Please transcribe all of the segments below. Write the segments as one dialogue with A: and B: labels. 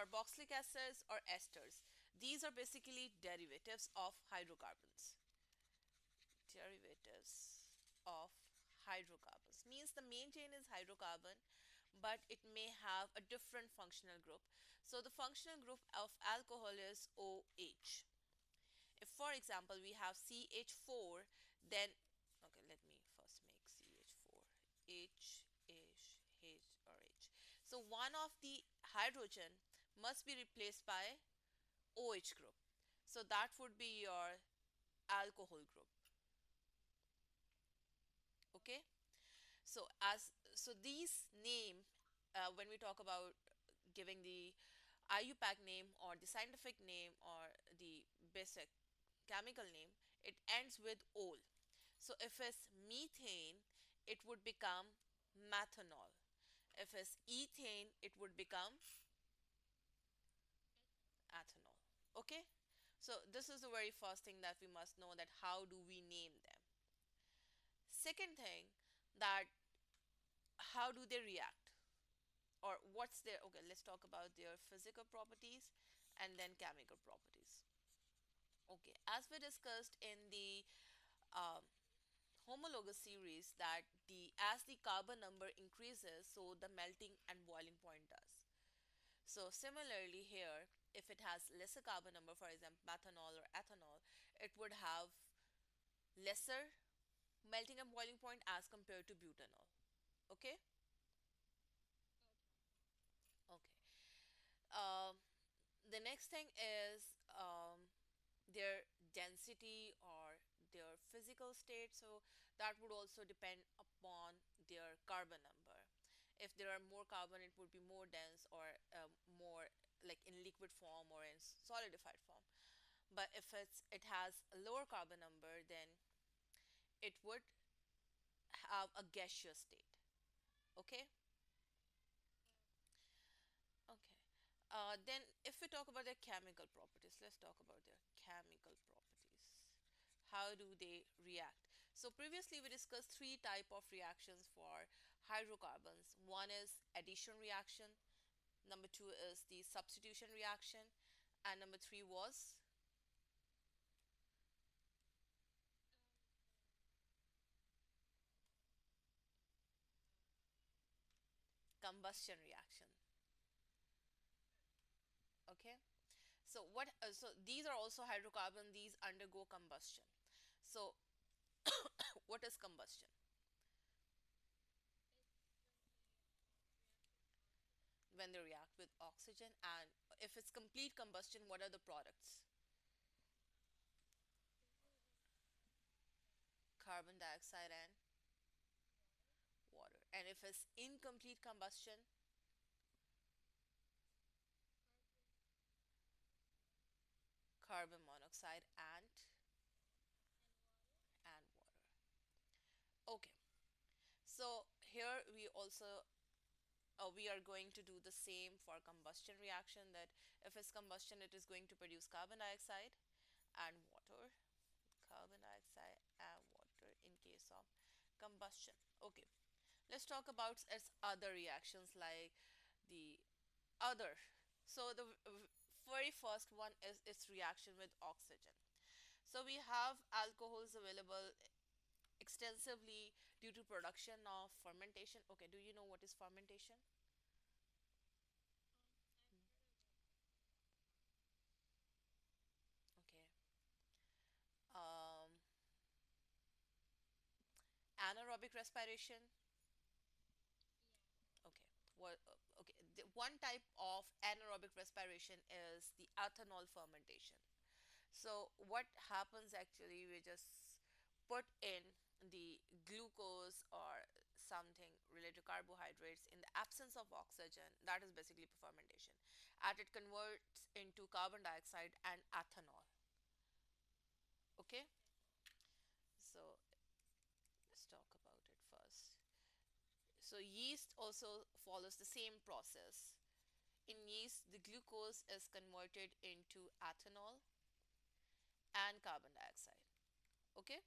A: carboxylic acids or esters. These are basically derivatives of hydrocarbons. Derivatives of hydrocarbons means the main chain is hydrocarbon, but it may have a different functional group. So the functional group of alcohol is OH. If for example we have CH4, then okay, let me first make CH4, H or H. So one of the hydrogen must be replaced by OH group. So that would be your alcohol group. Okay. So these name, when we talk about giving the IUPAC name or the scientific name or the basic chemical name, it ends with ol. So if it's methane, it would become methanol. If it's ethane, it would become ethanol. Okay. So this is the very first thing that we must know, that how do we name them. Second thing, that how do they react, or what's their, okay, let's talk about their physical properties and then chemical properties. Okay, as we discussed in the um, homologous series, that the as the carbon number increases, so the melting and boiling point does. So similarly here, if it has lesser carbon number, for example methanol or ethanol, it would have lesser melting and boiling point as compared to butanol. Okay. Okay. um, the next thing is their density or their physical state. So that would also depend upon their carbon number. If there are more carbon, it would be more dense, or more like in liquid form or in solidified form. But if it has a lower carbon number, then it would have a gaseous state. Okay. Okay. Then if we talk about their chemical properties, let's talk about their chemical properties. How do they react? So previously we discussed three type of reactions for hydrocarbons. One is addition reaction, number two is the substitution reaction, and number three was combustion reaction. Okay. So so these are also hydrocarbon, these undergo combustion. So what is combustion? When they react with oxygen, and if it's complete combustion, what are the products? Carbon dioxide and water. And if it's incomplete combustion, carbon monoxide and water. Okay. So here we also we are going to do the same for combustion reaction, that if it's combustion, it is going to produce carbon dioxide and water. Carbon dioxide and water in case of combustion. Okay. Let's talk about its other reactions, like the other. So the very first one is its reaction with oxygen. So we have alcohols available extensively due to production of fermentation. Okay, do you know what is fermentation? Okay. Um, anaerobic respiration. Okay. What? Okay. The one type of anaerobic respiration is the ethanol fermentation. So what happens actually, we just put in the glucose or something related to carbohydrates in the absence of oxygen. That is basically fermentation. And it converts into carbon dioxide and ethanol. Okay. So let's talk about it first. So yeast also follows the same process. In yeast, the glucose is converted into ethanol and carbon dioxide. Okay.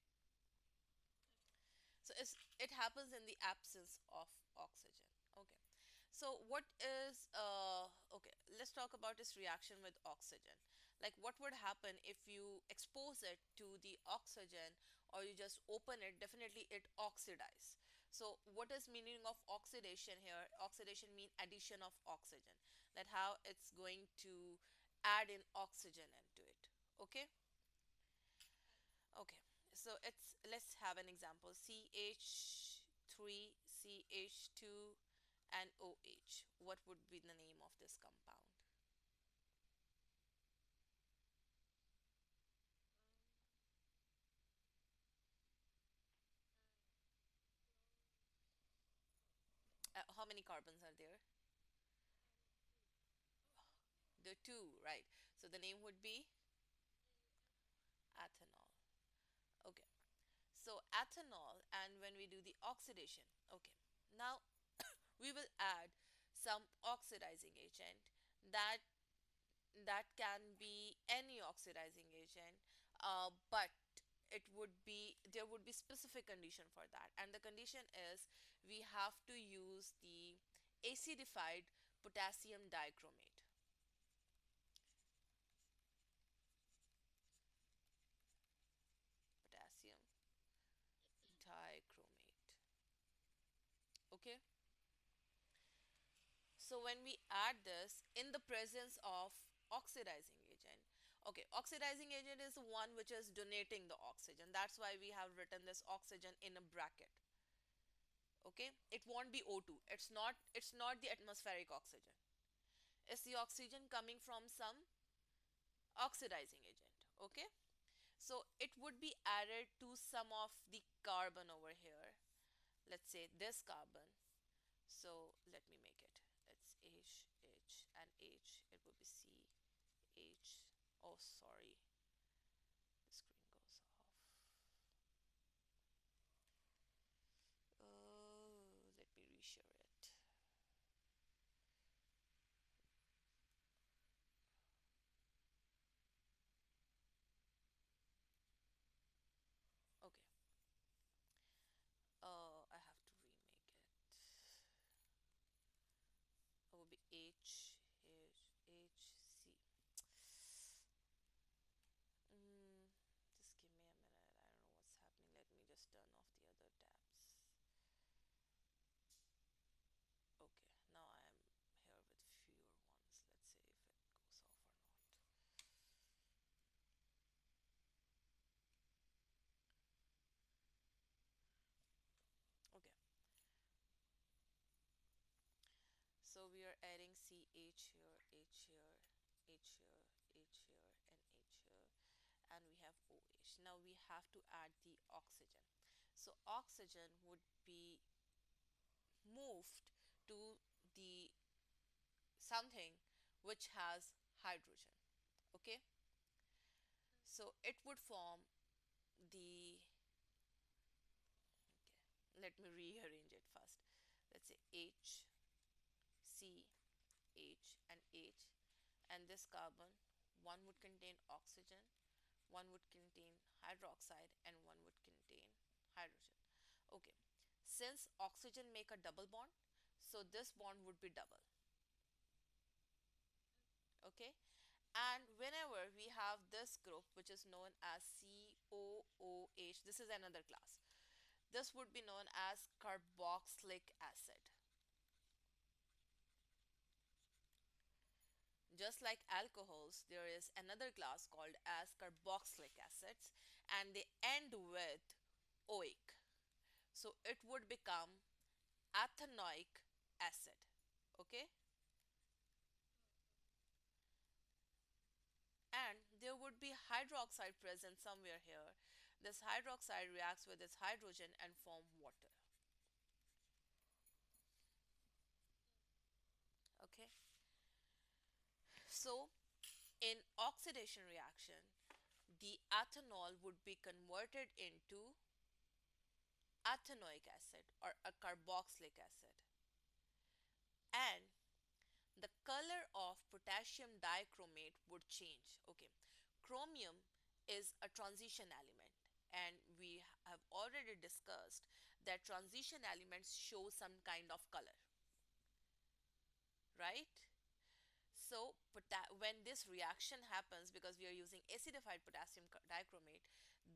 A: So it happens in the absence of oxygen. Okay. So what is okay, let's talk about this reaction with oxygen. Like what would happen if you expose it to the oxygen or you just open it, definitely it oxidize. So what is meaning of oxidation here? Oxidation mean addition of oxygen. That how it's going to add in oxygen into it. Okay? Okay. So it's let's have an example. CH3, CH2 and OH. What would be the name of this compound? How many carbons are there? The two, right? So the name would be ethanol. Okay. So ethanol, and when we do the oxidation, okay. Now we will add some oxidizing agent that can be any oxidizing agent, but it would be there would be specific condition for that, and the condition is we have to use the acidified potassium dichromate. Potassium dichromate. Okay, so when we add this in the presence of oxidizing agent, okay, oxidizing agent is the one which is donating the oxygen. That's why we have written this oxygen in a bracket. Okay, it won't be O2. It's not the atmospheric oxygen. It's the oxygen coming from some oxidizing agent. Okay, so it would be added to some of the carbon over here. Let's say this carbon. So let me make it. It's H, H, and H. It would be C, H. Oh, sorry, the screen goes off. Let me reshare it. Okay. I have to remake it. It will be H, H, H, C. Mm, just give me a minute. I don't know what's happening. Let me just turn off the other tabs. Okay, now I am here with fewer ones. Let's see if it goes off or not. Okay, so we are adding CH here, H here, H here, H here, and H here, and we have OH. Now we have to add the oxygen. So oxygen would be moved to the something which has hydrogen. Okay, so it would form the okay, let me rearrange it first. Let's say H, C, H, and H, and this carbon, one would contain oxygen, one would contain hydroxide, and one would contain hydrogen. Okay, since oxygen make a double bond, so this bond would be double. Okay, and whenever we have this group which is known as COOH, this is another class. This would be known as carboxylic acid. Just like alcohols, there is another class called as carboxylic acids, and they end with oic. So it would become ethanoic acid. Okay, and there would be hydroxide present somewhere here. This hydroxide reacts with its hydrogen and form water. Okay, so in oxidation reaction, the ethanol would be converted into ethanoic acid or a carboxylic acid, and the color of potassium dichromate would change. Okay, chromium is a transition element, and we have already discussed that transition elements show some kind of color. right? So when this reaction happens, because we are using acidified potassium dichromate,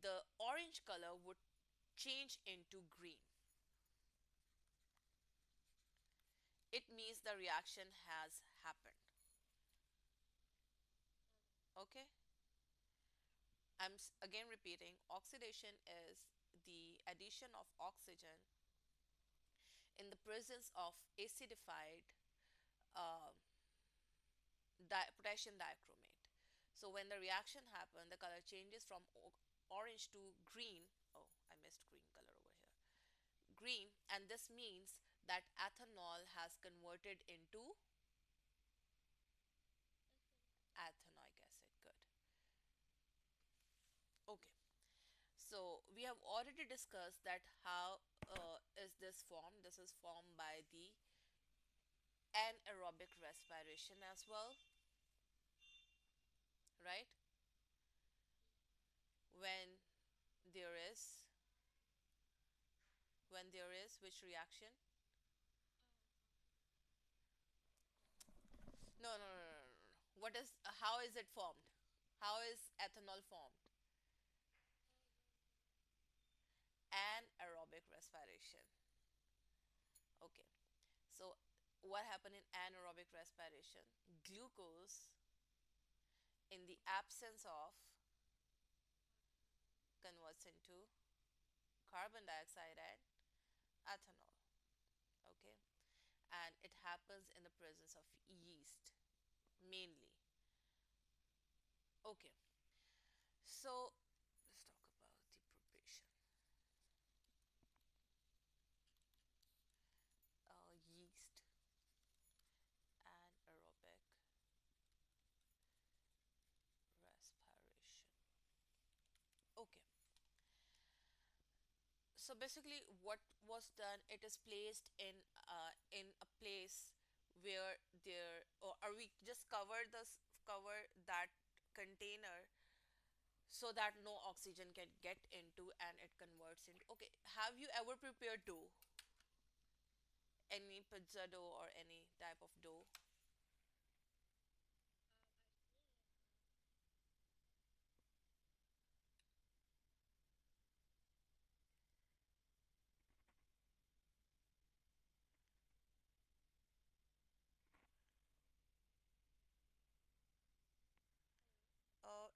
A: the orange color would change into green. It means the reaction has happened. Okay? I'm again repeating, oxidation is the addition of oxygen in the presence of acidified uh, potassium dichromate. So when the reaction happens, the color changes from orange to green. Oh, I missed green color over here. Green, and this means that ethanol has converted into ethanoic acid. Good. Okay. So we have already discussed that how is this formed. This is formed by the anaerobic respiration as well, right? When there is which reaction? No, no, no, no, no, no. What is how is it formed? How is ethanol formed? Anaerobic respiration. Okay. So what happened in anaerobic respiration? Glucose, in the absence of, converts into carbon dioxide and ethanol. Okay. And it happens in the presence of yeast mainly. Okay. So let's talk about the preparation. Yeast, anaerobic respiration. Okay. So basically what was done, it is placed in a place where there, or we just cover that container so that no oxygen can get into, and it converts into. Okay, have you ever prepared dough, any pizza dough or any type of dough?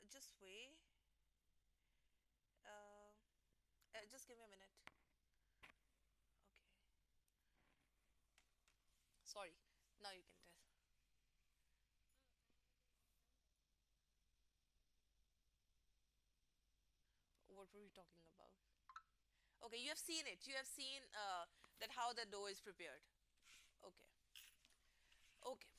A: Just wait. uh, just give me a minute. Okay, sorry, now you can tell. What were we talking about? Okay, you have seen it. You have seen that how the dough is prepared. Okay. Okay.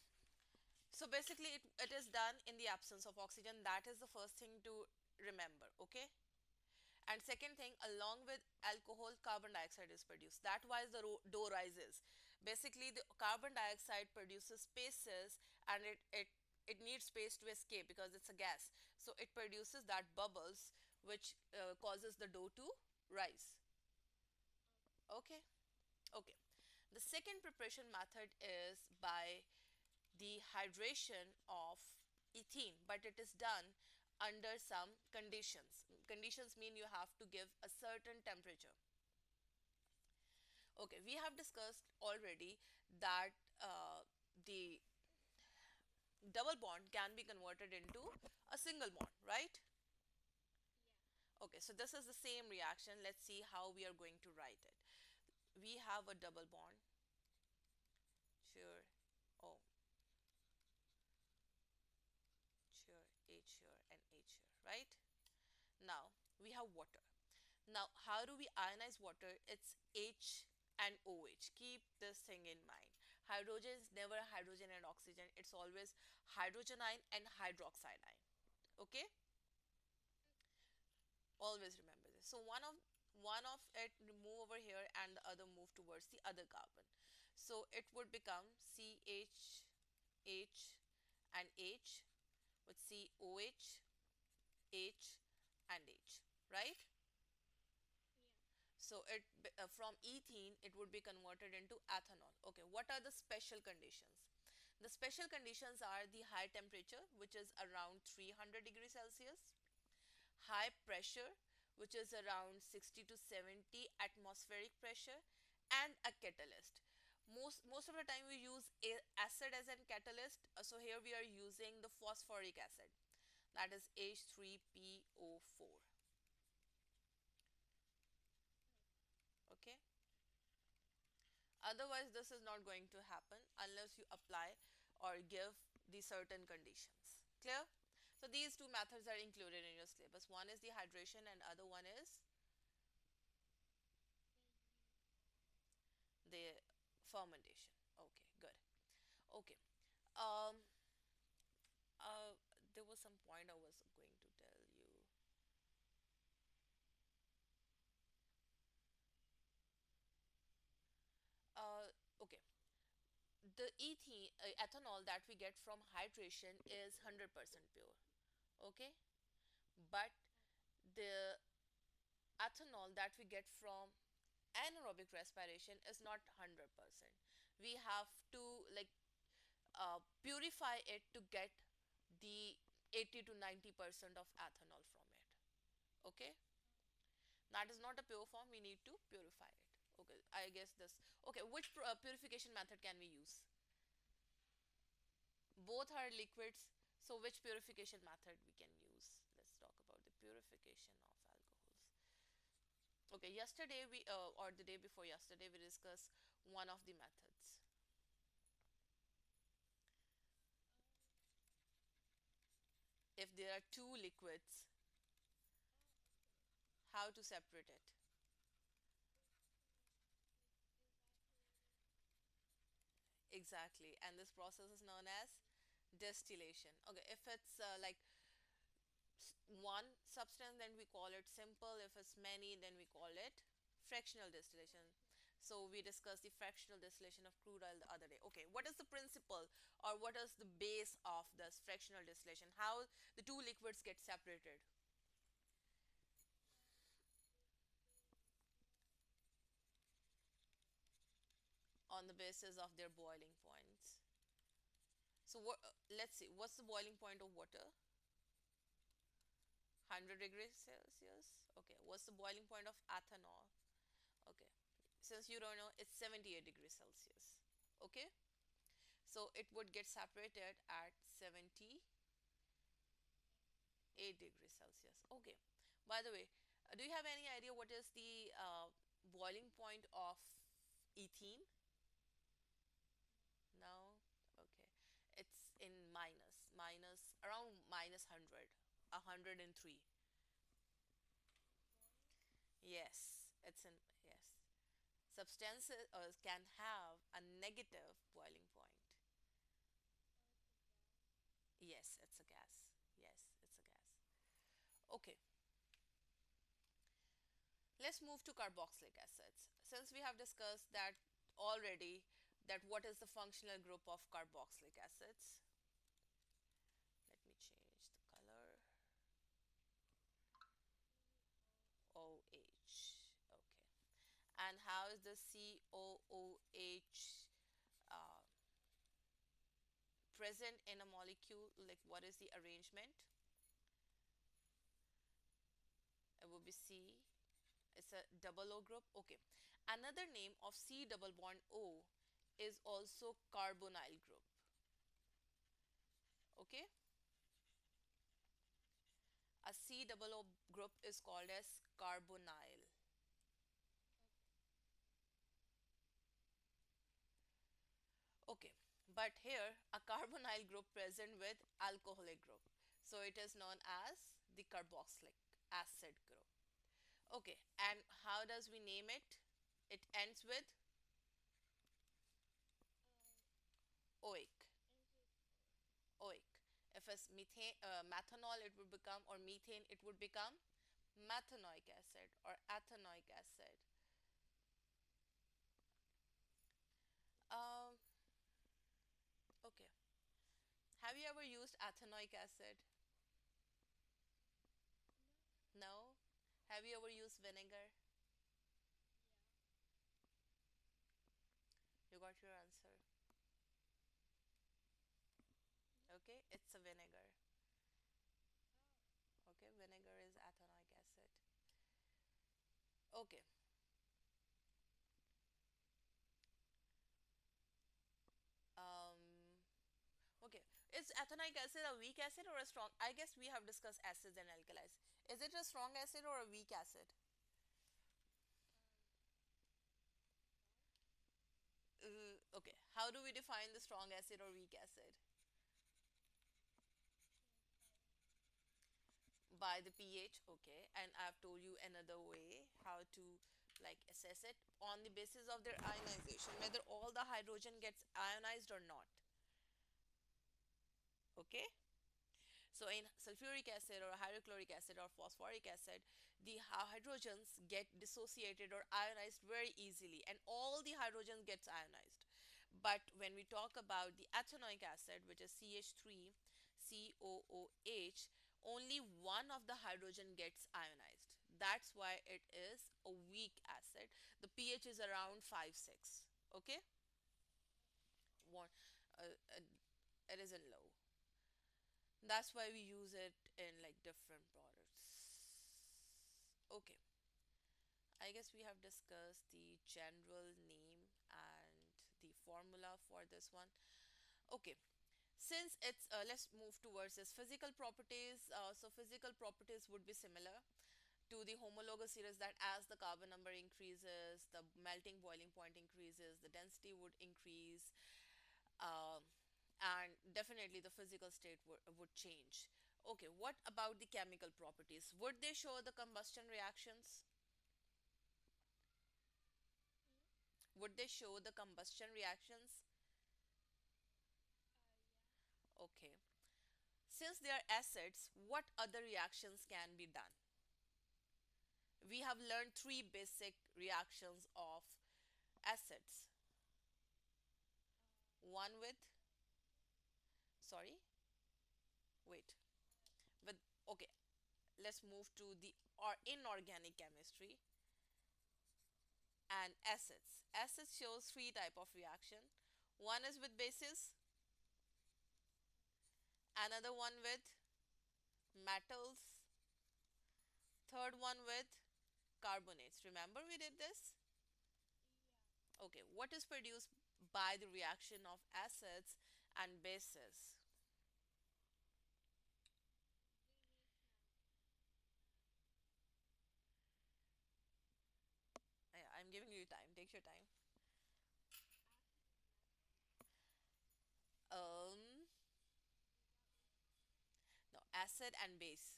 A: So basically, it is done in the absence of oxygen. That is the first thing to remember. Okay. And second thing, along with alcohol, carbon dioxide is produced. That why the dough rises. Basically, the carbon dioxide produces spaces, and it needs space to escape because it's a gas. So it produces that bubbles, which causes the dough to rise. Okay. Okay. The second preparation method is by the hydration of ethene, but it is done under some conditions. Conditions mean you have to give a certain temperature. Okay, we have discussed already that the double bond can be converted into a single bond, right? Okay, so this is the same reaction. Let's see how we are going to write it. We have a double bond. Sure. Oh, sure, H here and H here, right? Now we have water. Now, how do we ionize water? It's H and OH. Keep this thing in mind. Hydrogen is never hydrogen and oxygen. It's always hydrogen ion and hydroxide ion. Okay? Always remember this. So one of it move over here and the other move towards the other carbon. So it would become CH, H and H with COH, H and H. Right? So it from ethene it would be converted into ethanol. Okay, what are the special conditions? The special conditions are the high temperature, which is around 300 degrees Celsius, high pressure, which is around 60 to 70 atmospheric pressure, and a catalyst. Most of the time we use acid as a catalyst, so here we are using the phosphoric acid, that is H3PO4. Okay, otherwise this is not going to happen unless you apply or give the certain conditions. Clear? So these two methods are included in your syllabus. One is the hydration and other one is the fermentation. Okay, good. Okay. Um uh there was some point I was going to tell you. Okay. The ethanol that we get from hydration is 100% pure. Okay? But the ethanol that we get from anaerobic respiration is not 100%. We have to like purify it to get the 80 to 90% of ethanol from it. Okay, that is not a pure form, we need to purify it. Okay, I guess this. Okay, which purification method can we use? Both are liquids, so which purification method we can use? Let's talk about the purification of alcohols. Okay, yesterday we or the day before yesterday we discussed one of the methods. If there are two liquids, how to separate it? Exactly, and this process is known as distillation. Okay, if it's like one substance, then we call it simple. If it's many, then we call it fractional distillation. So we discussed the fractional distillation of crude oil the other day. Okay, what is the principle or what is the base of this fractional distillation? How the two liquids get separated? On the basis of their boiling points. So what? Let's see. What's the boiling point of water? 100 degrees Celsius. Okay. What's the boiling point of ethanol? Okay. Since you don't know, it's 78 degrees Celsius. Okay. So it would get separated at 78 degrees Celsius. Okay. By the way, do you have any idea what is the boiling point of ethene? No? Okay. It's in minus around minus 100, 103. Yes, it's in, yes. Substances can have a negative boiling point. Yes, it's a gas. Yes, it's a gas. Okay, let's move to carboxylic acids. Since we have discussed that already, that what is the functional group of carboxylic acids. Let me change the color. OH. Okay. And how is the COOH uh, present in a molecule? Like what is the arrangement? It would be C. It's a double O group. Okay. Another name of C double bond O is also carbonyl group. Okay. A C double O group is called as carbonyl. Okay. But here a carbonyl group present with alcoholic group. So it is known as the carboxylic acid group. Okay. And how does we name it? It ends with oic. Oic. If it's methanol, it would become, or methane, it would become methanoic acid or ethanoic acid. Um, okay. Have you ever used ethanoic acid? No? Have you ever used vinegar? You got your answer. Okay, it's a vinegar. Okay, vinegar is ethanoic acid. Okay, um, okay. Is ethanoic acid a weak acid or a strong? I guess we have discussed acids and alkalis. Is it a strong acid or a weak acid? Okay, how do we define the strong acid or weak acid? By the pH, okay. And I've told you another way how to like assess it on the basis of their ionization, whether all the hydrogen gets ionized or not. Okay. So in sulfuric acid or hydrochloric acid or phosphoric acid, the hydrogens get dissociated or ionized very easily, and all the hydrogens gets ionized. But when we talk about the ethanoic acid, which is CH3 COOH, only one of the hydrogen gets ionized. That's why it is a weak acid. The pH is around 5 6. Okay. One, uh, uh, it isn't low. That's why we use it in like different products. Okay, I guess we have discussed the general name and the formula for this one. Okay, since it's let's move towards its physical properties. So physical properties would be similar to the homologous series, that as the carbon number increases, the melting boiling point increases, the density would increase, um, and definitely the physical state would change. Okay, what about the chemical properties? Would they show the combustion reactions? Would they show the combustion reactions? Okay. Since they are acids, what other reactions can be done? We have learned three basic reactions of acids. One with, sorry, wait, with, okay, let's move to the or inorganic chemistry and acids. Acids shows three type of reaction. One is with bases, another one with metals, third one with carbonates. Remember we did this? Okay, what is produced by the reaction of acids and bases? I'm giving you time. Take your time. Um, no, acid and base.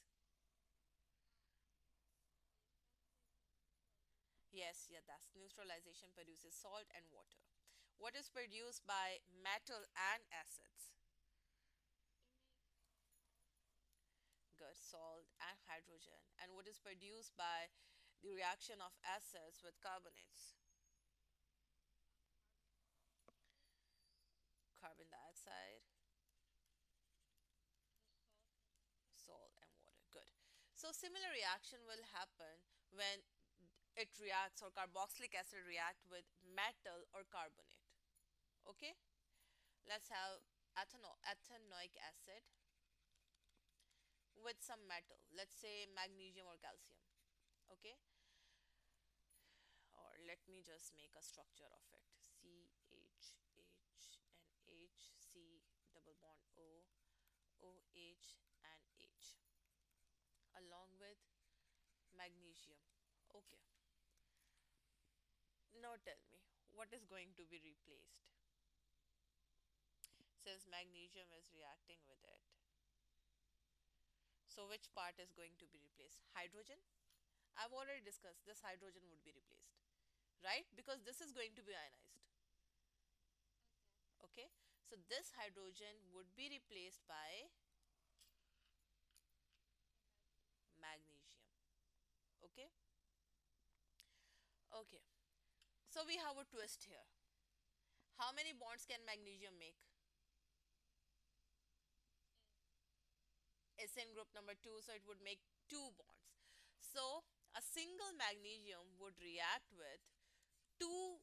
A: Yes, yeah, that's neutralization produces salt and water. What is produced by metal and acids? Good, salt and hydrogen. And what is produced by the reaction of acids with carbonates? Carbon dioxide, salt and water. Good. So similar reaction will happen when it reacts, or carboxylic acid react with metal or carbonate. Okay, let's have ethanoic acid with some metal, let's say magnesium or calcium. Okay, or let me just make a structure of it. CH and HC double bond OH and H along with magnesium. Okay, now tell me what is going to be replaced since magnesium is reacting with it. So which part is going to be replaced? Hydrogen? I've already discussed this hydrogen would be replaced, right? Because this is going to be ionized. Okay, so this hydrogen would be replaced by magnesium. Okay, okay. So we have a twist here. How many bonds can magnesium make? It's in group number 2, so it would make 2 bonds. So a single magnesium would react with two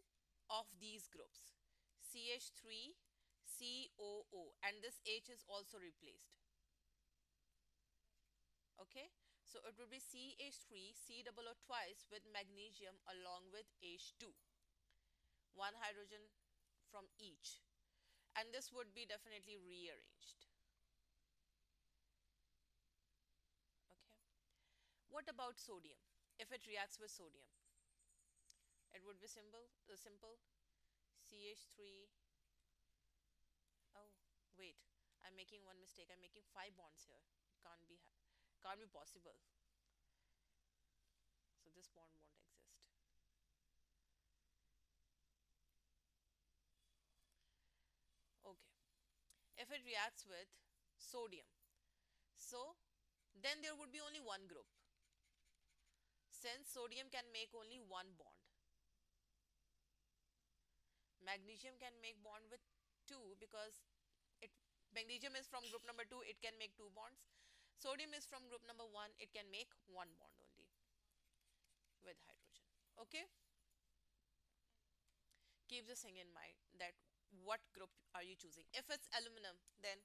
A: of these groups, CH3 COO, and this H is also replaced. Okay, so it would be CH3 C double O twice with magnesium along with H2, one hydrogen from each, and this would be definitely rearranged. Okay, what about sodium? If it reacts with sodium, it would be simple CH3. Oh, wait, I'm making one mistake. I'm making five bonds here. Can't be possible. So this bond won't exist. Okay. If it reacts with sodium, so then there would be only one group. Since sodium can make only one bond, magnesium can make bond with two because it magnesium is from group number 2, it can make two bonds. Sodium is from group number 1, it can make one bond only with hydrogen. Okay, keep this thing in mind that what group are you choosing. If it's aluminum, then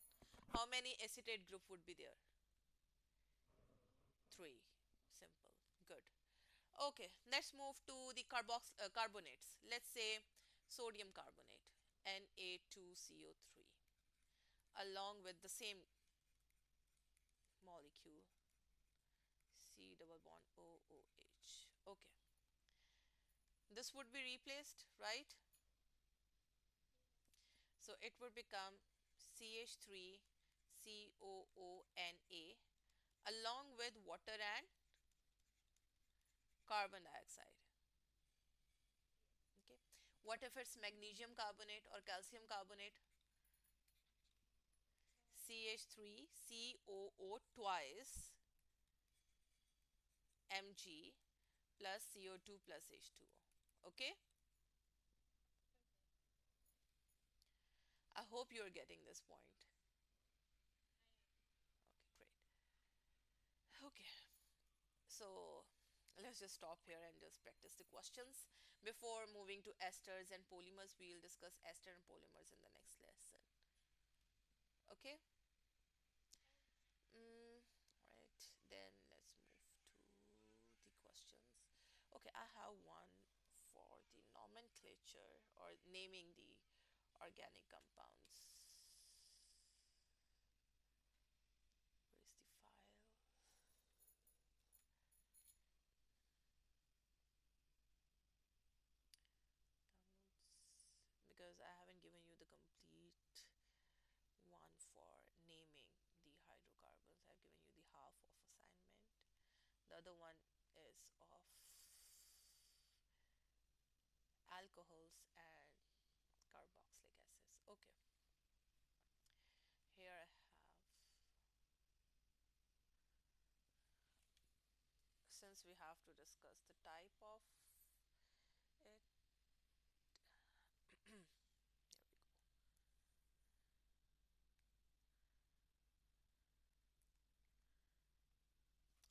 A: how many acetate group would be there? 3. Simple. Good. Okay, let's move to the carbonates. Let's say sodium carbonate, Na2CO3, along with the same molecule, C double bond OOH. Okay, this would be replaced, right? So it would become CH3 COONA along with water and carbon dioxide. Okay, what if it's magnesium carbonate or calcium carbonate? CH3COO twice Mg plus CO2 plus H2O. Okay, I hope you're getting this point. Okay, great. Okay, so let's just stop here and just practice the questions. Before moving to esters and polymers, we'll discuss ester and polymers in the next lesson. Okay, right, then let's move to the questions. Okay, I have one for the nomenclature or naming the organic compounds. Where is the file? Downloads. Because I haven't given you the complete one for naming the hydrocarbons. I've given you the half of assignment. The other one is of alcohols and carboxylic acids. Okay, here I have, since we have to discuss the type of it, here we go.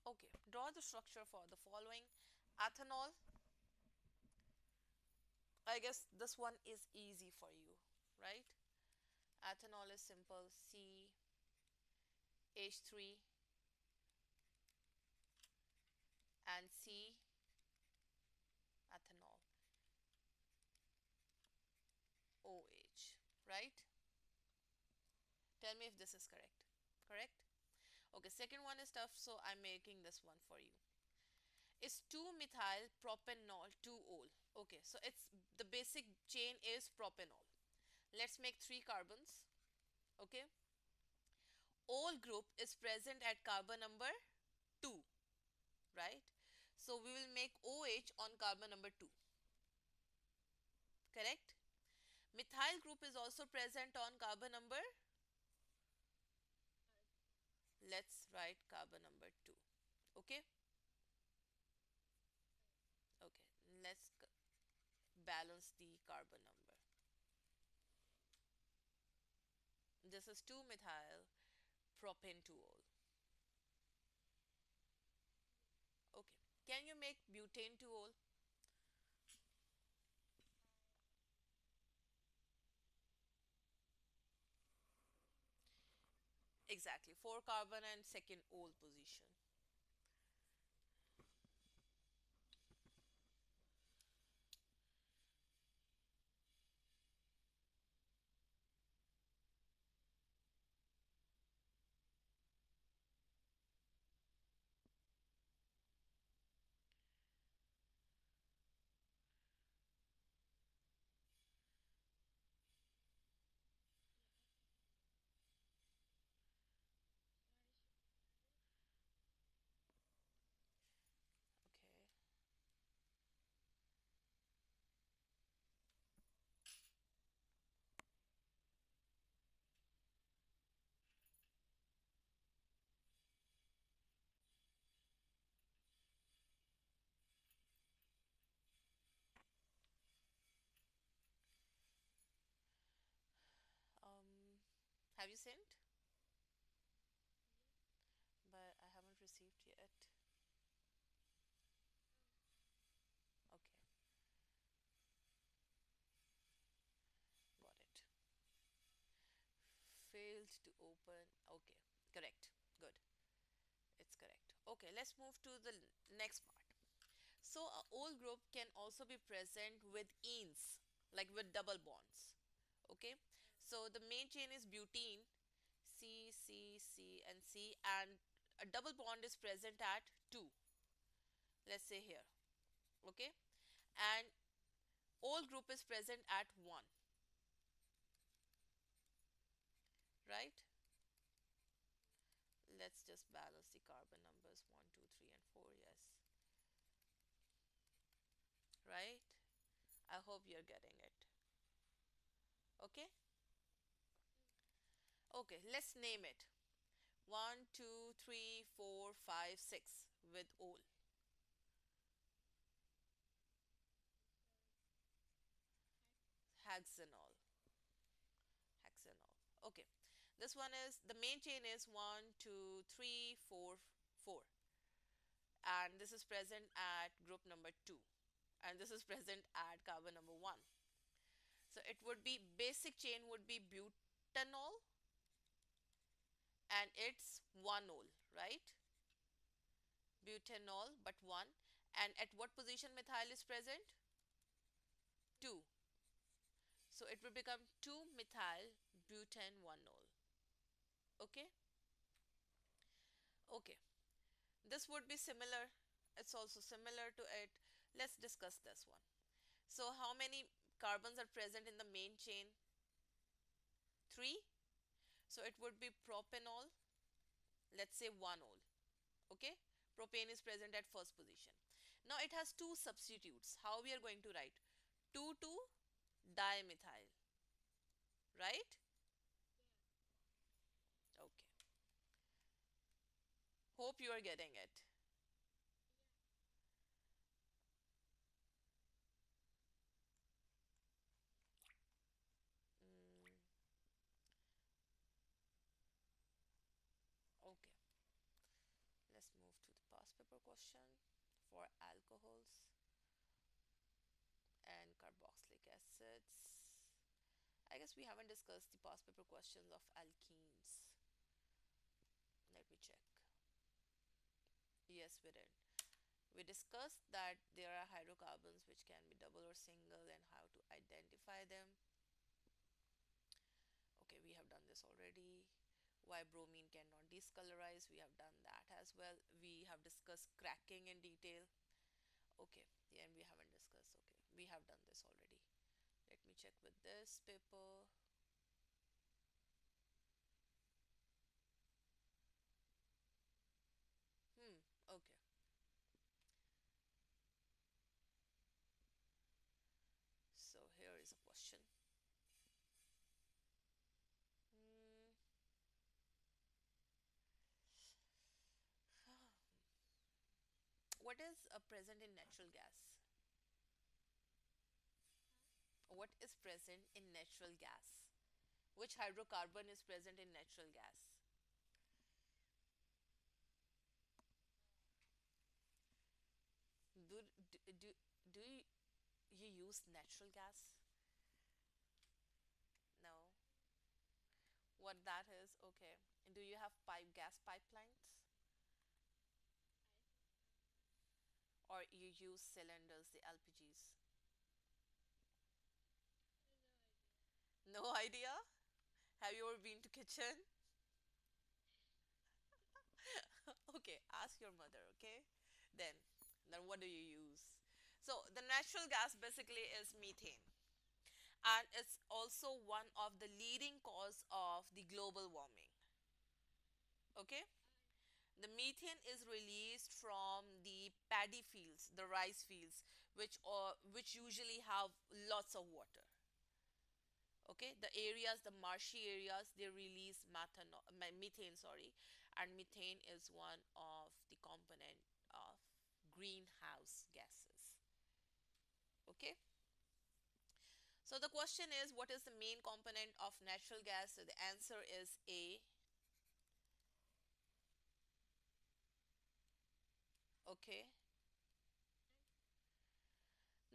A: Okay, draw the structure for the following. Ethanol, I guess this one is easy for you, right? Ethanol is simple, CH3 and C ethanol OH, right? Tell me if this is correct. Correct? Okay, second one is tough, so I'm making this one for you. It's 2-methyl propanol 2-ol. Okay, so it's the basic chain is propanol. Let's make 3 carbons. Okay, ol group is present at carbon number 2, right? So we will make OH on carbon number 2. Correct? Methyl group is also present on carbon number, let's write carbon number 2. Okay, okay, let's balance the carbon number. This is 2-methyl propane 2-ol. Okay, can you make butane 2-ol? Exactly. 4 carbon and second ol position. Okay. Have you sent? But I haven't received yet. Okay, got it. Failed to open. Okay, correct. Good. It's correct. Okay, let's move to the next part. So a ol group can also be present with enes, like with double bonds. Okay, so the main chain is butene, C, C, C, and C, and a double bond is present at 2. Let's say here. Okay, and ol group is present at 1, right? Let's just balance the carbon numbers 1, 2, 3, and 4. Yes, right? I hope you're getting it. Okay, okay, let's name it. 1, 2, 3, 4, 5, 6 with ol. Hexanol. Hexanol. Okay, this one is the main chain is 1, 2, 3, 4, 4, and this is present at group number 2, and this is present at carbon number 1. So it would be basic chain would be butanol, and it's 1 ol, right? Butanol, but 1. And at what position methyl is present? 2. So it will become 2 methyl butane 1 ol. Okay? Okay. This would be similar. It's also similar to it. Let's discuss this one. So how many carbons are present in the main chain? 3. So it would be propanol, let's say 1 ol. Okay? Propane is present at first position. Now it has two substitutes. How we are going to write? 2,2 dimethyl, right? Okay. Hope you are getting it. Mm, okay. Let's move to the past paper question for alcohols and carboxylic acids. I guess we haven't discussed the past paper questions of alkenes. Let me check. Yes, we did. We discussed that there are hydrocarbons which can be double or single and how to identify them. Okay, we have done this already. Why bromine cannot discolorize, we have done that as well. We have discussed cracking in detail. Okay, yeah, and we haven't discussed. Okay, we have done this already. Let me check with this paper. Okay. So here is a question. Hmm, what is present in natural gas? What is present in natural gas? Which hydrocarbon is present in natural gas? Do, do you use natural gas? No. What that is? Okay. Do you have gas pipelines, or you use cylinders, the LPGs? No idea? Have you ever been to kitchen? Okay, ask your mother, okay? Then, then what do you use? So the natural gas basically is methane, and it's also one of the leading cause of the global warming. Okay? The methane is released from the paddy fields, the rice fields, which usually have lots of water. Okay, the areas, the marshy areas, they release methane, sorry, and methane is one of the component of greenhouse gases. Okay, so the question is, what is the main component of natural gas? So the answer is A. Okay,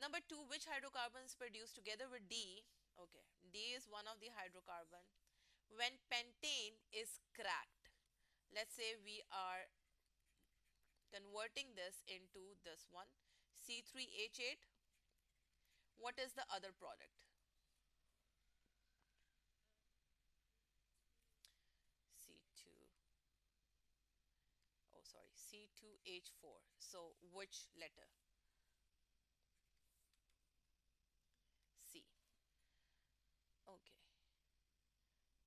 A: number two, which hydrocarbon is produced together with D? Okay, D is one of the hydrocarbon. When pentane is cracked, let's say we are converting this into this one, C3H8. What is the other product? C2, oh sorry, C2H4. So which letter? C. Okay.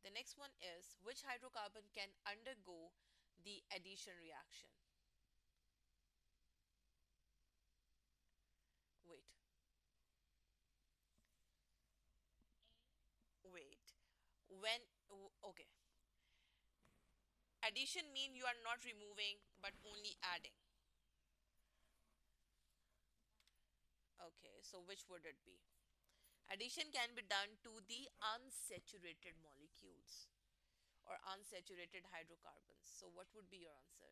A: The next one is, which hydrocarbon can undergo the addition reaction? Wait, wait. When, okay. Addition mean you are not removing but only adding. Okay, so which would it be? Addition can be done to the unsaturated molecules or unsaturated hydrocarbons. So what would be your answer?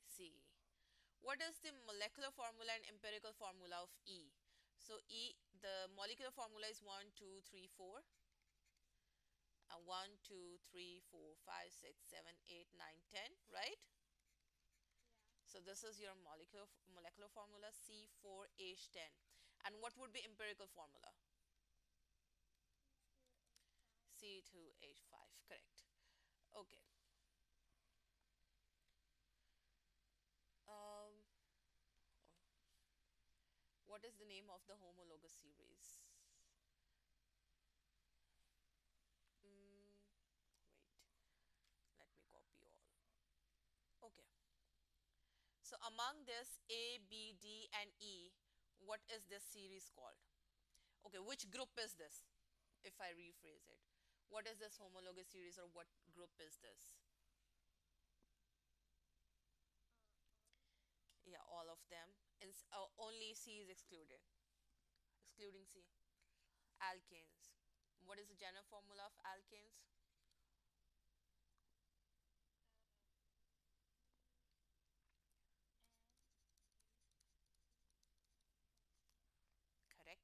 A: C. What is the molecular formula and empirical formula of E? So E, the molecular formula is 1, 2, 3, 4. 1, 2, 3, 4, 5, 6, 7, 8, 9, 10, right? So this is your molecular formula C4H10. And what would be empirical formula? C2H5, correct. Okay. Um, what is the name of the homologous series? Mm, wait, let me copy all. Okay. So among this A, B, D, and E, what is this series called? Okay, which group is this? If I rephrase it, what is this homologous series, or what group is this? Yeah, all of them. And only C is excluded, excluding C. Alkanes. What is the general formula of alkanes? Correct.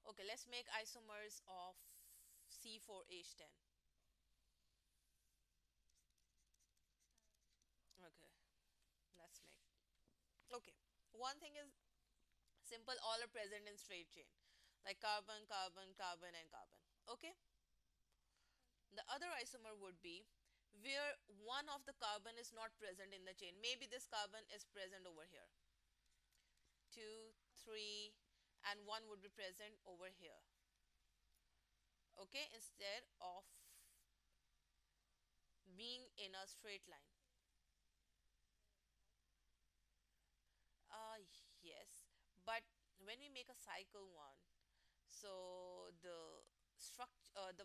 A: Okay, let's make isomers of C4H10. Okay, let's make. Okay, one thing is simple, all are present in straight chain, like carbon, carbon, carbon, and carbon. Okay, the other isomer would be where one of the carbon is not present in the chain. Maybe this carbon is present over here, 2, 3, and one would be present over here. Okay, instead of being in a straight line. uh yes, but when we make a cycle one, so the structure, the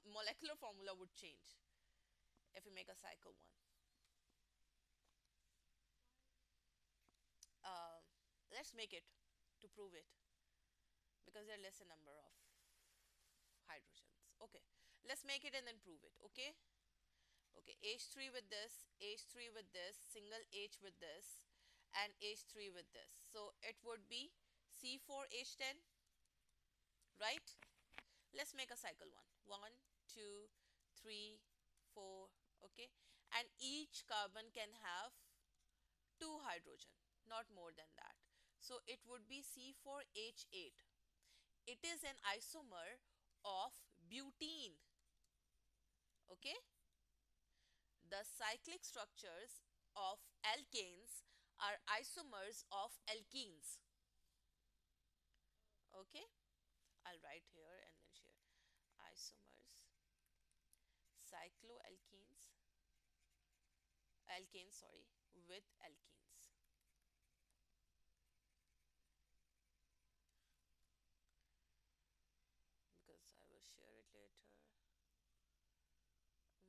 A: molecular formula would change if we make a cycle one. uh, let's make it to prove it, because there are lesser number of hydrogens. Okay, let's make it and then prove it. Okay, okay, H3 with this, H3 with this, single H with this, and H3 with this, so it would be C4H10, right? Let's make a cycle one. 1, 2, 3, 4, okay? And each carbon can have two hydrogen, not more than that. So it would be C4H8. It is an isomer of butene, okay? The cyclic structures of alkanes are isomers of alkenes, okay? I'll write here and then share isomers, cycloalkenes, alkanes, sorry, with alkenes. Because I will share it later.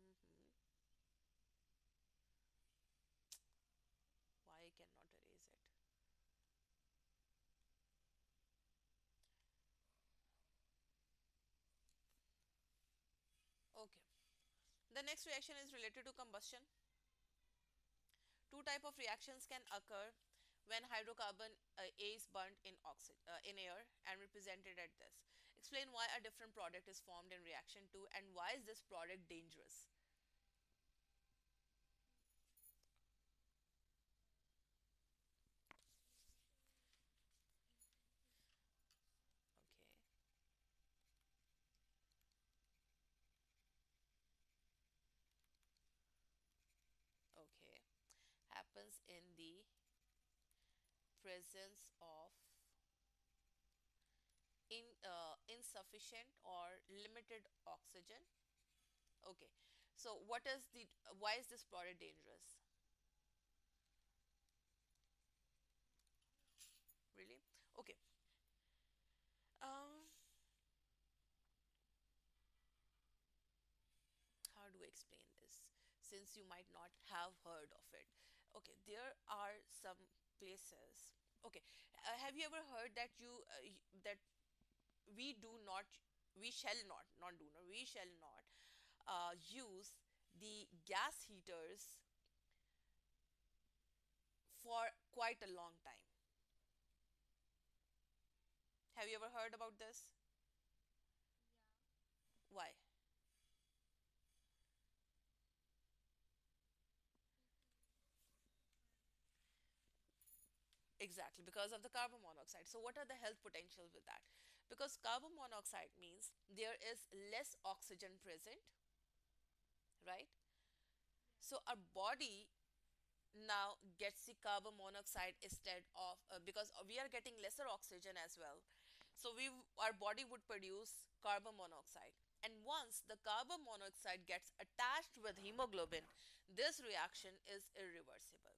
A: Mhm. Why I cannot erase it? Okay. The next reaction is related to combustion. Two type of reactions can occur when hydrocarbon A is burnt in air and represented at this. Explain why a different product is formed in reaction 2 and why is this product dangerous? Okay. Okay. Happens in the presence of insufficient or limited oxygen. Okay. So what is the why is this product dangerous? Really? Okay. Um, how do I explain this? Since you might not have heard of it. Okay, there are some places. Okay, have you ever heard that that we do not, we shall not, not do not, we shall not use the gas heaters for quite a long time. Have you ever heard about this? Why? Exactly, because of the carbon monoxide. So, what are the health potentials with that? Because carbon monoxide means there is less oxygen present, right? So, our body now gets the carbon monoxide instead of because we are getting lesser oxygen as well. So, our body would produce carbon monoxide. And once the carbon monoxide gets attached with hemoglobin, this reaction is irreversible.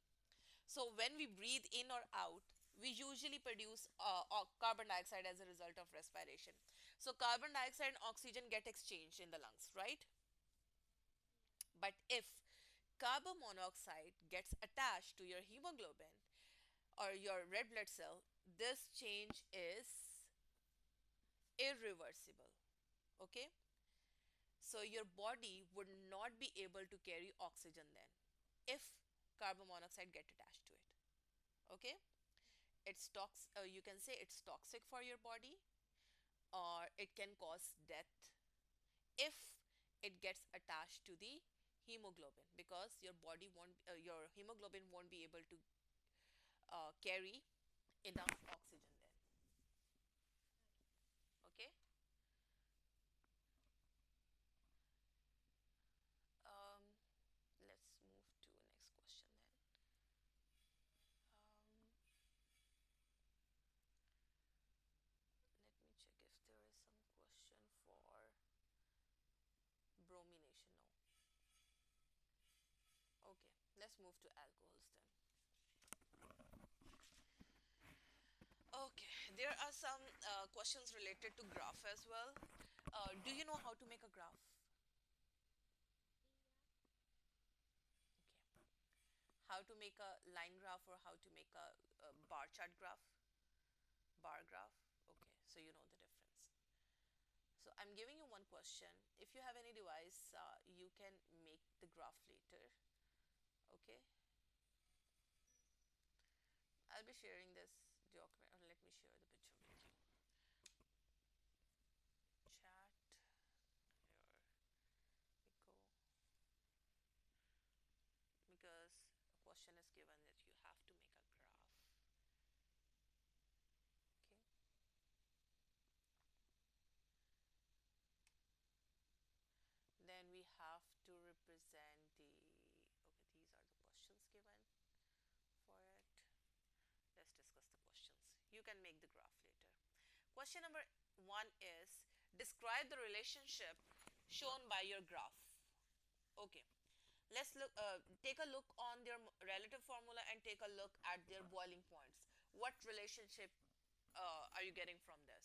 A: So when we breathe in or out, we usually produce carbon dioxide as a result of respiration. So carbon dioxide and oxygen get exchanged in the lungs, right? But if carbon monoxide gets attached to your hemoglobin or your red blood cell, this change is irreversible. Okay? So your body would not be able to carry oxygen then if carbon monoxide get attached to it. Okay? You can say it's toxic for your body or it can cause death if it gets attached to the hemoglobin because your hemoglobin won't be able to carry enough oxygen then. Okay. um, let's move to next question then. Let me check if there is some question for bromination. No. Okay, let's move to alcohols then. Okay, there are some questions related to graph as well. Do you know how to make a graph? Okay. How to make a line graph or how to make a bar chart graph? Bar graph? Okay, so you know the difference. So I'm giving you one question. If you have any device, you can make the graph later. Okay, I'll be sharing this document. Or let me share the picture with you. Chat here. make the graph later. Question number 1 is describe the relationship shown by your graph. Okay, let's take a look on their relative formula and take a look at their boiling points. What relationship are you getting from this?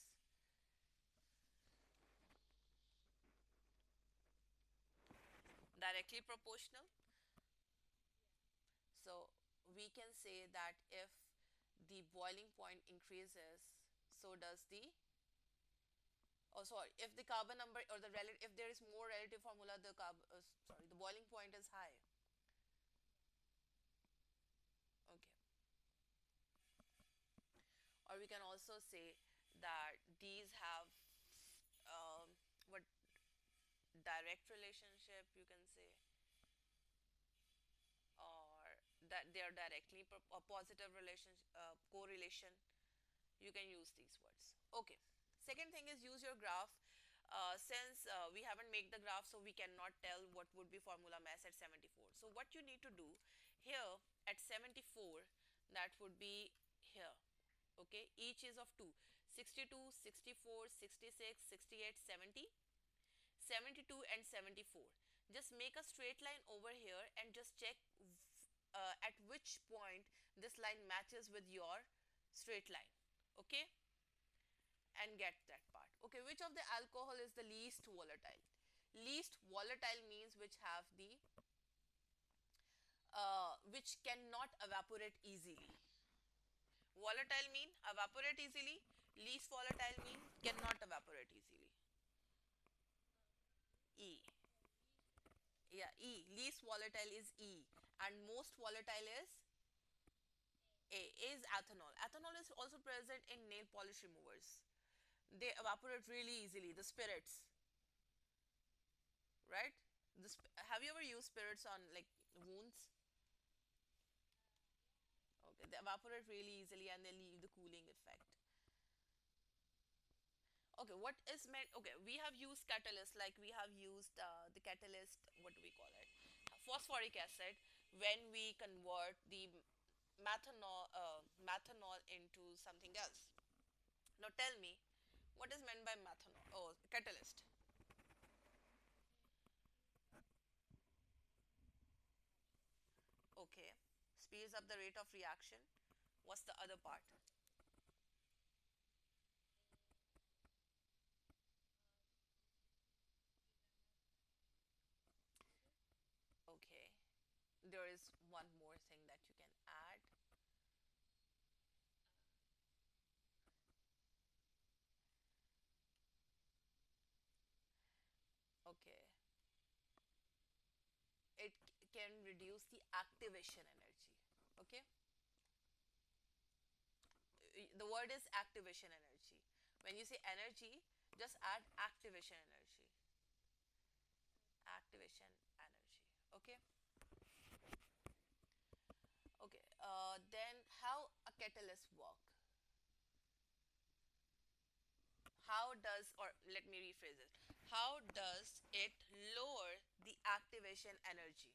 A: Directly proportional. So we can say that if the boiling point increases, so does the, oh sorry, if the carbon number or the relative, if there is more relative formula, the sorry, the boiling point is high. Okay. Or we can also say that these have what direct relationship you can say, or that they are directly a positive relation correlation. You can use these words. Okay. Second thing is use your graph. Since we haven't made the graph, so we cannot tell what would be formula mass at 74. So what you need to do here at 74, that would be here. Okay, each is of 2, 62, 64, 66, 68, 70, 72 and 74. Just make a straight line over here and just check at which point this line matches with your straight line. Okay, and get that part. Okay, which of the alcohol is the least volatile? Least volatile means which have the which cannot evaporate easily. Volatile mean evaporate easily. Least volatile mean cannot evaporate easily. E. Yeah, E. Least volatile is E, and most volatile is A. Is ethanol. Ethanol is also present in nail polish removers. They evaporate really easily. The spirits, right? Have you ever used spirits on like wounds? Okay, they evaporate really easily and they leave the cooling effect. Okay, what is meant? Okay, we have used catalyst, like we have used the catalyst. What do we call it? Phosphoric acid. When we convert the methanol into something else. Now tell me, what is meant by methanol? Oh, catalyst. Okay, speeds up the rate of reaction. What's the other part? Okay, there is one more thing that you can add. Okay, it can reduce the activation energy. Okay, the word is activation energy. When you say energy, just add activation energy. Activation energy. Okay. Okay. Then how a catalyst work? How does, or let me rephrase it. How does it lower the activation energy?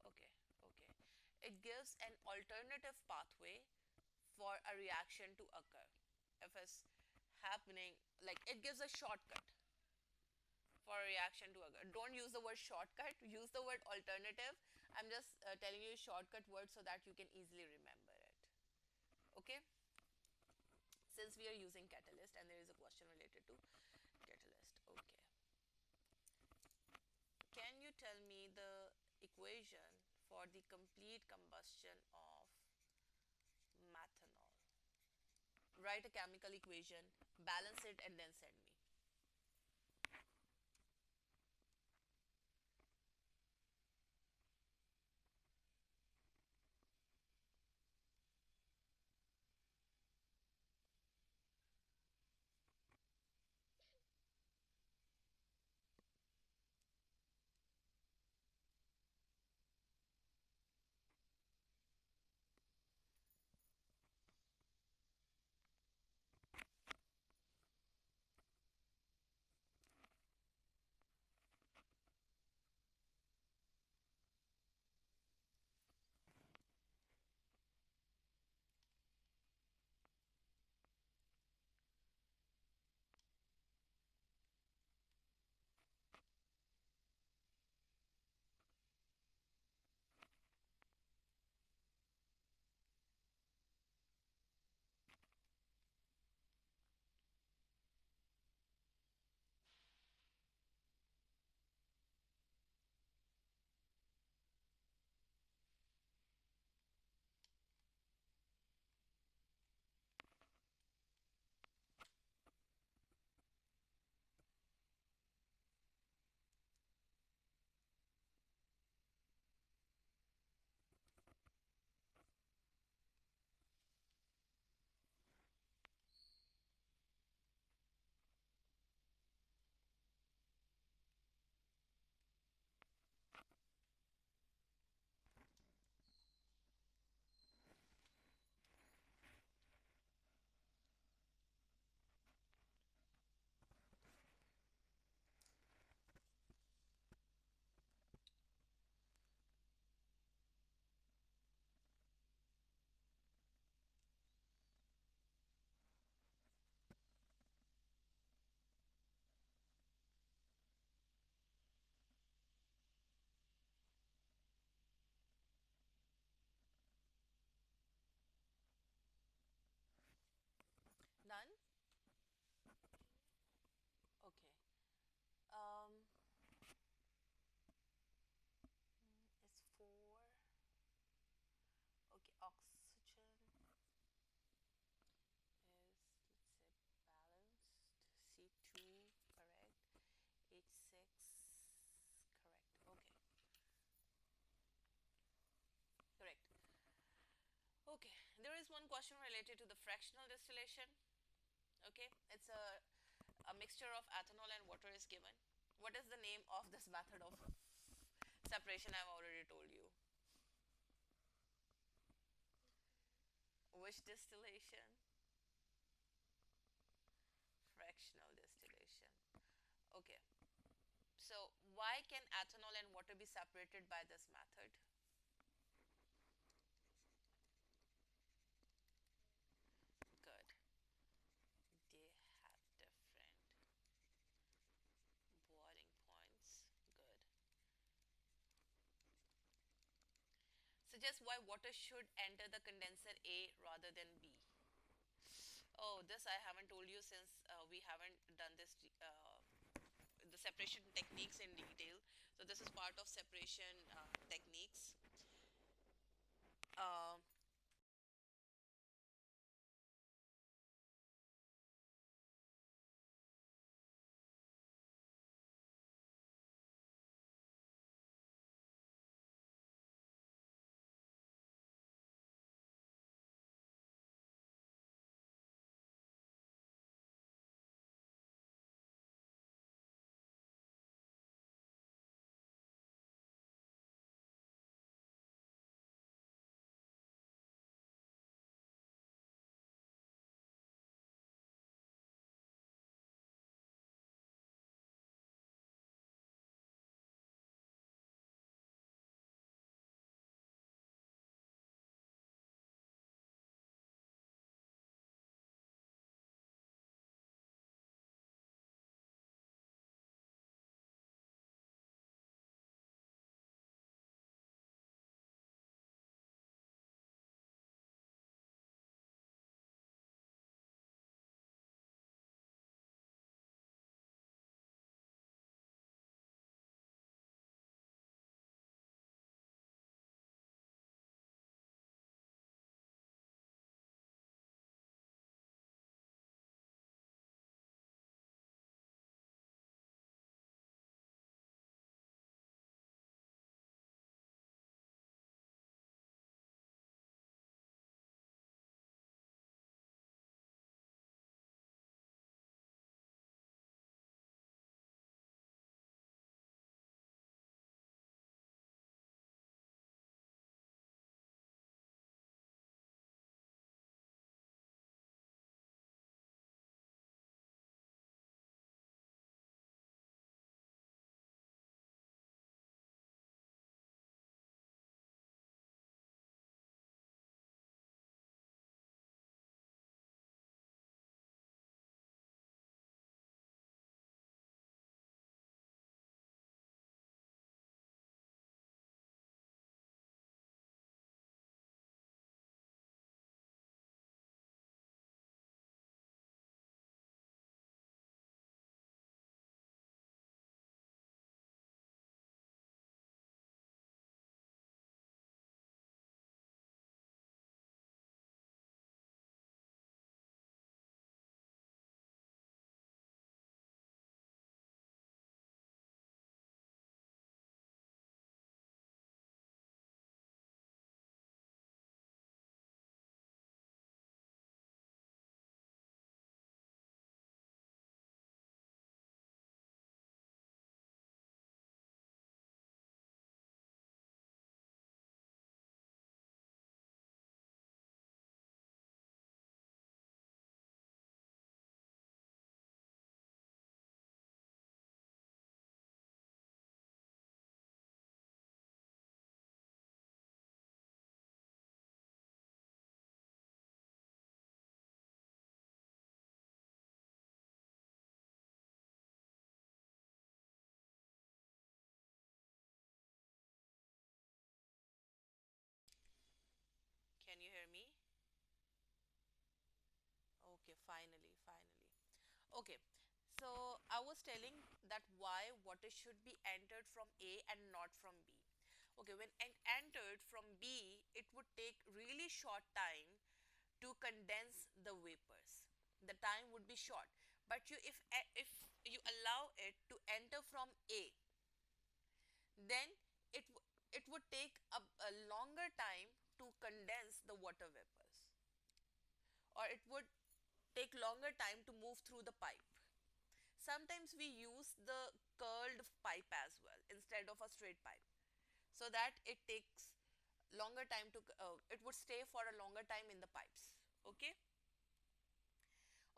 A: Okay. Okay. It gives an alternative pathway for a reaction to occur. If it's happening, like it gives a shortcut for a reaction to occur. Don't use the word shortcut, use the word alternative. I'm just telling you shortcut word so that you can easily remember it. Okay, since we are using catalyst and there is a question related to catalyst. Okay, can you tell me the equation for the complete combustion of methanol? Write a chemical equation, balance it, and then send me. There is one question related to the fractional distillation. Okay, it's a mixture of ethanol and water is given. What is the name of this method of separation? I've already told you. Which distillation? Fractional distillation. Okay, so why can ethanol and water be separated by this method? Good. They have different boiling points. Good. Suggest why water should enter the condenser A rather than B. Oh, this I haven't told you since we haven't done this the separation techniques in detail. So this is part of separation techniques. Um can you hear me? Okay, finally. Okay, so I was telling that why water should be entered from A and not from B. Okay, when entered from B, it would take really short time to condense the vapors. The time would be short. But if you allow it to enter from A, then it would take a longer time to condense the water vapors. or it would take longer time to move through the pipe. Sometimes we use the curled pipe as well instead of a straight pipe, so that it takes longer time to it would stay for a longer time in the pipes. Okay.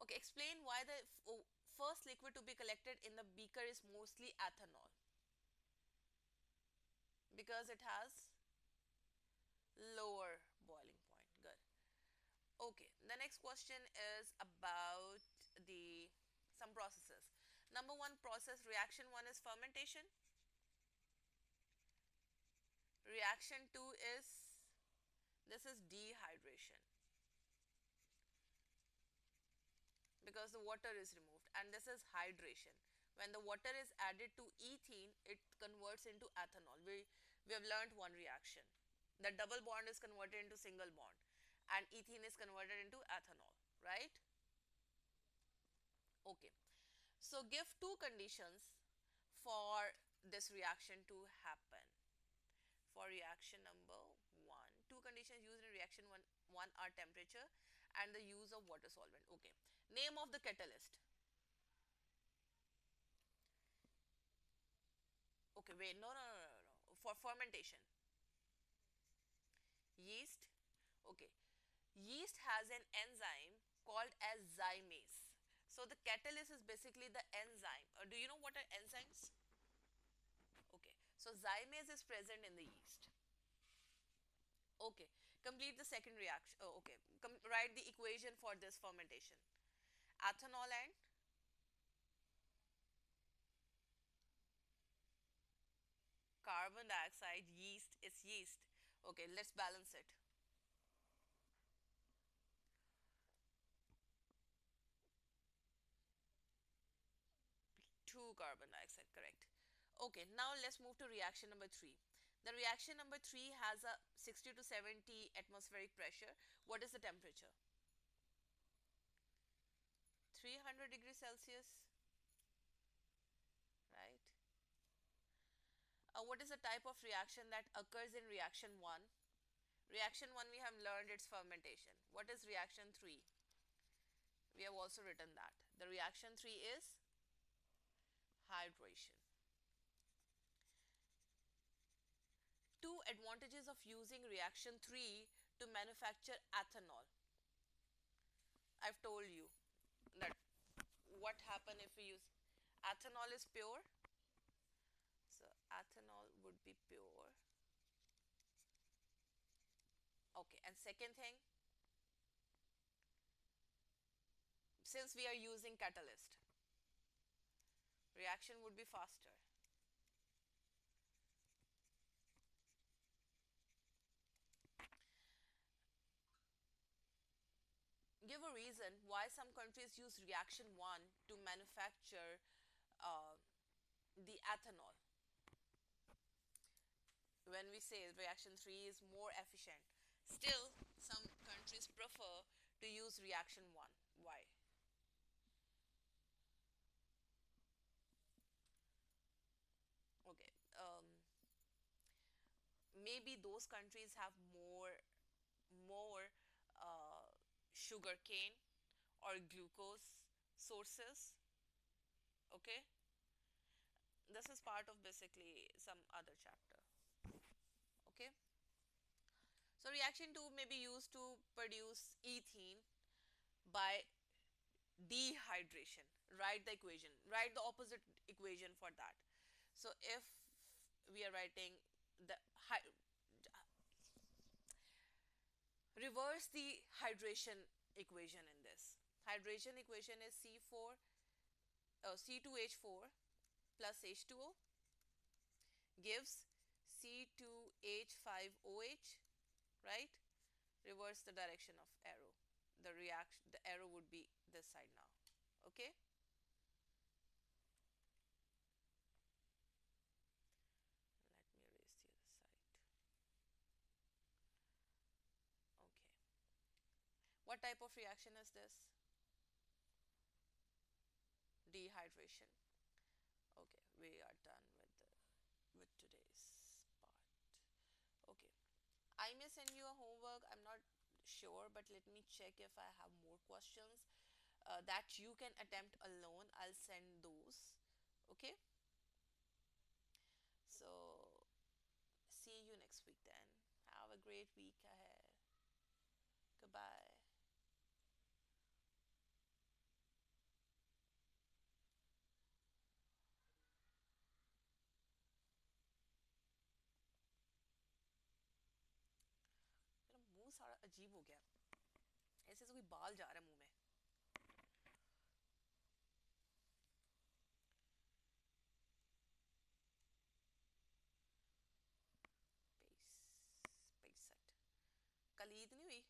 A: Okay, explain why the first liquid to be collected in the beaker is mostly ethanol. Because it has lower boiling point. Good. Okay, the next question is about the some processes. Number one process, reaction one is fermentation. Reaction two is, this is dehydration, because the water is removed, and this is hydration. When the water is added to ethene, it converts into ethanol. We have learned one reaction. The double bond is converted into single bond, and ethene is converted into ethanol, right? Okay. So give two conditions for this reaction to happen. For reaction number one, two conditions used in reaction one are temperature and the use of water solvent. Okay. Name of the catalyst. Okay, wait, no. For fermentation, yeast. Okay, yeast has an enzyme called as zymase. So the catalyst is basically the enzyme. Do you know what are enzymes? Okay, so zymase is present in the yeast. Okay, complete the second reaction. Oh, okay, write the equation for this fermentation. Ethanol and carbon dioxide, yeast is yeast. Okay, let's balance it. 2 carbon dioxide, correct. Okay, now let's move to reaction number 3. The reaction number 3 has a 60 to 70 atmospheric pressure. What is the temperature? 300 degrees Celsius, right? What is the type of reaction that occurs in reaction 1? Reaction 1 we have learned it's fermentation. What is reaction 3? We have also written that. The reaction 3 is hydration. Two advantages of using reaction 3 to manufacture ethanol. I've told you that what happen if we use ethanol is pure. So ethanol would be pure. Okay, and second thing, since we are using catalyst, reaction would be faster. Give a reason why some countries use reaction 1 to manufacture uh, the ethanol. When we say reaction 3 is more efficient, still some countries prefer to use reaction 1. Why? Okay, maybe those countries have more uh, sugar cane or glucose sources. Okay, this is part of basically some other chapter. Okay, so reaction 2 may be used to produce ethene by dehydration. Write the equation, write the opposite equation for that. So if we are writing the reverse the hydration equation in this. Hydration equation is C2H4 plus H2O gives C2H5OH, right? Reverse the direction of arrow. The arrow would be this side now. Okay? Let me erase the other side. Okay. What type of reaction is this? Dehydration. Okay, we are done with today's part. Okay, I may send you a homework. I'm not sure, but let me check if I have more questions that you can attempt alone. I'll send those. Okay, so see you next week then. Have a great week ahead. Goodbye. मेरा मुंह सारा अजीब हो गया, ऐसे ऐसे कोई बाल जा रहा है मुंह में. पेस पेसट कल ईद नहीं हुई.